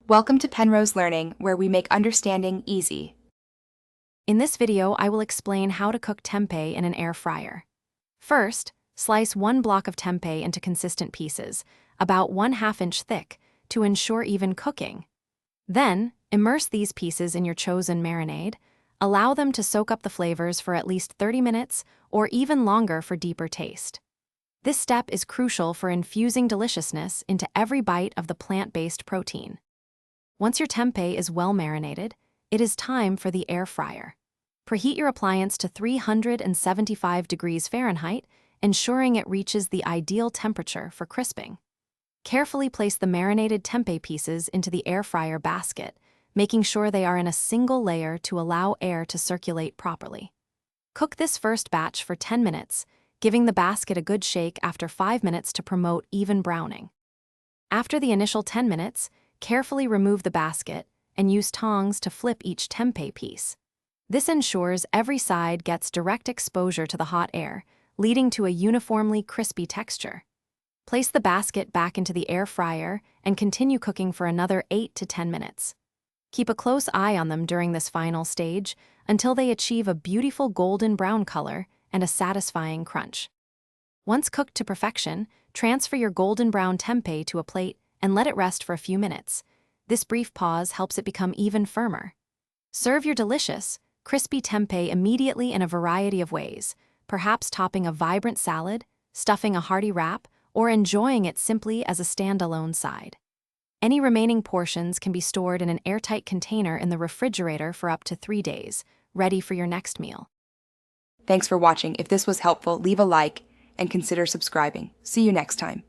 Welcome to Penrose Learning, where we make understanding easy. In this video, I will explain how to cook tempeh in an air fryer. First, slice one block of tempeh into consistent pieces, about 1/2 inch thick, to ensure even cooking. Then, immerse these pieces in your chosen marinade. Allow them to soak up the flavors for at least 30 minutes or even longer for deeper taste. This step is crucial for infusing deliciousness into every bite of the plant-based protein. Once your tempeh is well marinated, it is time for the air fryer. Preheat your appliance to 375 degrees Fahrenheit, ensuring it reaches the ideal temperature for crisping. Carefully place the marinated tempeh pieces into the air fryer basket, making sure they are in a single layer to allow air to circulate properly. Cook this first batch for 10 minutes, giving the basket a good shake after 5 minutes to promote even browning. After the initial 10 minutes, carefully remove the basket and use tongs to flip each tempeh piece. This ensures every side gets direct exposure to the hot air, leading to a uniformly crispy texture. Place the basket back into the air fryer and continue cooking for another 8 to 10 minutes. Keep a close eye on them during this final stage until they achieve a beautiful golden brown color and a satisfying crunch. Once cooked to perfection, transfer your golden brown tempeh to a plate and let it rest for a few minutes. This brief pause helps it become even firmer. Serve your delicious, crispy tempeh immediately in a variety of ways, perhaps topping a vibrant salad, stuffing a hearty wrap, or enjoying it simply as a standalone side. Any remaining portions can be stored in an airtight container in the refrigerator for up to 3 days, ready for your next meal. Thanks for watching. If this was helpful, leave a like and consider subscribing. See you next time.